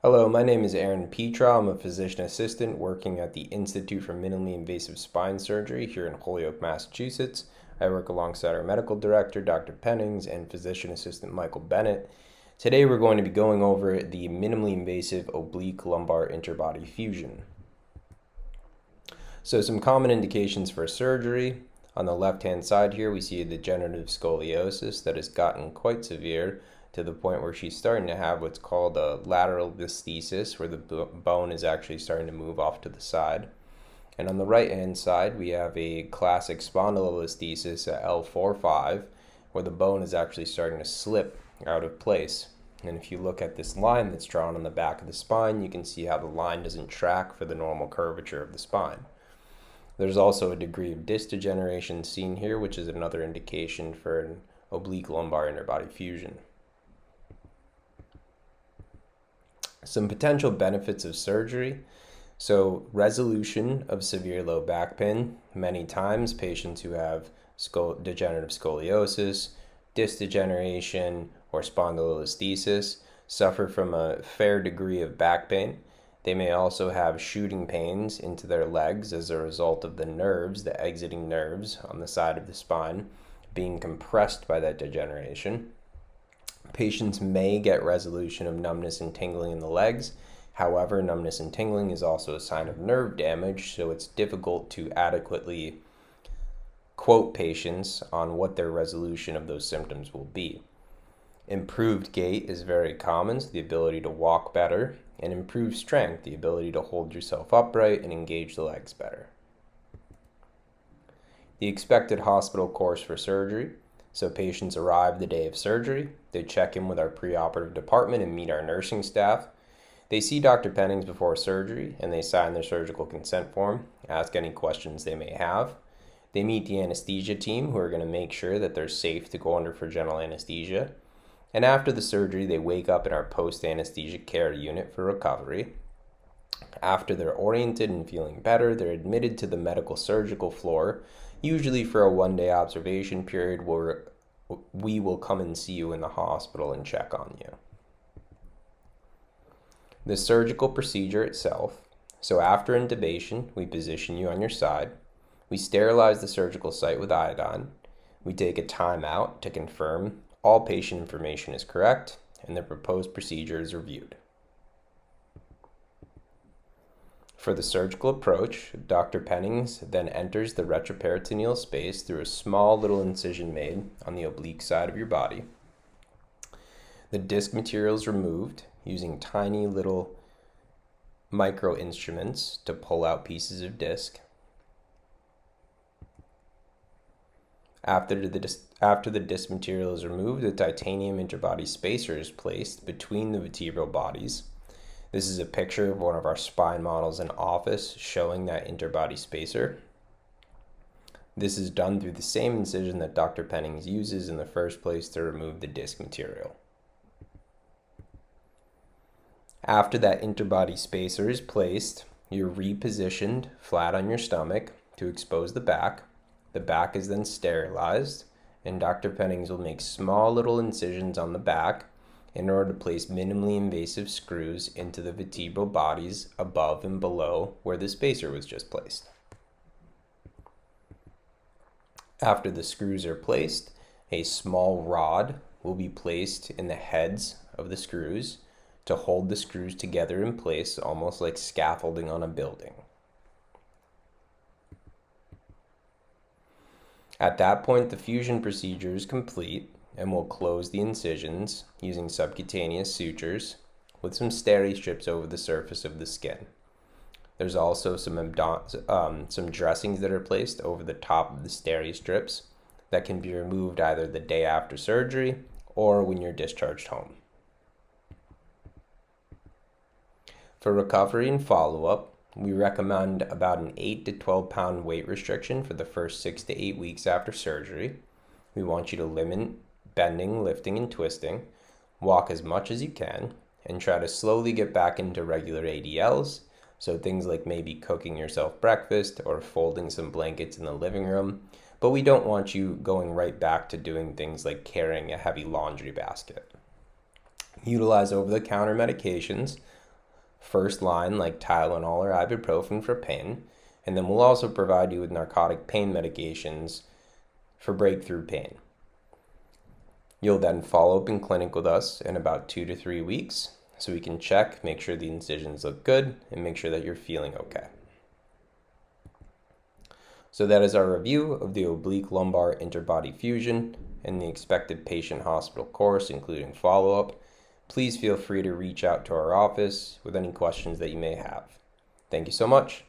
Hello, my name is Aaron Petra. I'm a physician assistant working at the Institute for Minimally Invasive Spine Surgery here in Holyoke, Massachusetts. I work alongside our medical director, Dr. Pennings, and physician assistant Michael Bennett. Today we're going to be going over the minimally invasive oblique lumbar interbody fusion. So some common indications for surgery. On the left-hand side here, we see a degenerative scoliosis that has gotten quite severe to the point where she's starting to have what's called a lateral visthesis, where the bone is actually starting to move off to the side. And on the right-hand side, we have a classic spondylolisthesis at L4-5, where the bone is actually starting to slip out of place. And if you look at this line that's drawn on the back of the spine, you can see how the line doesn't track for the normal curvature of the spine. There's also a degree of disc degeneration seen here, which is another indication for an oblique lumbar interbody fusion. Some potential benefits of surgery. So resolution of severe low back pain. Many times patients who have degenerative scoliosis, disc degeneration, or spondylolisthesis suffer from a fair degree of back pain. They may also have shooting pains into their legs as a result of the nerves, the exiting nerves on the side of the spine, being compressed by that degeneration. Patients may get resolution of numbness and tingling in the legs. However, numbness and tingling is also a sign of nerve damage, so it's difficult to adequately quote patients on what their resolution of those symptoms will be. Improved gait is very common, so the ability to walk better, and improved strength, the ability to hold yourself upright and engage the legs better. The expected hospital course for surgery. So patients arrive the day of surgery, they check in with our preoperative department and meet our nursing staff. They see Dr. Pennings before surgery and they sign their surgical consent form, ask any questions they may have. They meet the anesthesia team who are going to make sure that they're safe to go under for general anesthesia. And after the surgery, they wake up in our post-anesthesia care unit for recovery. After they're oriented and feeling better, they're admitted to the medical surgical floor, usually for a one-day observation period where we will come and see you in the hospital and check on you. The surgical procedure itself. So after intubation, we position you on your side. We sterilize the surgical site with iodine. We take a timeout to confirm all patient information is correct and the proposed procedure is reviewed. For the surgical approach, Dr. Pennings then enters the retroperitoneal space through a small little incision made on the oblique side of your body. The disc material is removed using tiny little micro instruments to pull out pieces of disc. After the disc material is removed, the titanium interbody spacer is placed between the vertebral bodies. This is a picture of one of our spine models in office showing that interbody spacer. This is done through the same incision that Dr. Pennings uses in the first place to remove the disc material. After that interbody spacer is placed, you're repositioned flat on your stomach to expose the back. The back is then sterilized, and Dr. Pennings will make small little incisions on the back in order to place minimally invasive screws into the vertebral bodies above and below where the spacer was just placed. After the screws are placed, a small rod will be placed in the heads of the screws to hold the screws together in place, almost like scaffolding on a building. At that point, the fusion procedure is complete, and we'll close the incisions using subcutaneous sutures with some steri strips over the surface of the skin. There's also some dressings that are placed over the top of the steri strips that can be removed either the day after surgery or when you're discharged home. For recovery and follow-up, we recommend about an 8 to 12 pound weight restriction for the first 6 to 8 weeks after surgery. We want you to limit bending, lifting, and twisting, walk as much as you can, and try to slowly get back into regular ADLs. So things like maybe cooking yourself breakfast or folding some blankets in the living room. But we don't want you going right back to doing things like carrying a heavy laundry basket. Utilize over-the-counter medications first line like Tylenol or ibuprofen for pain, and then we'll also provide you with narcotic pain medications for breakthrough pain. You'll then follow up in clinic with us in about 2 to 3 weeks so we can check, make sure the incisions look good, and make sure that you're feeling okay. So that is our review of the oblique lumbar interbody fusion and the expected patient hospital course, including follow-up. Please feel free to reach out to our office with any questions that you may have. Thank you so much.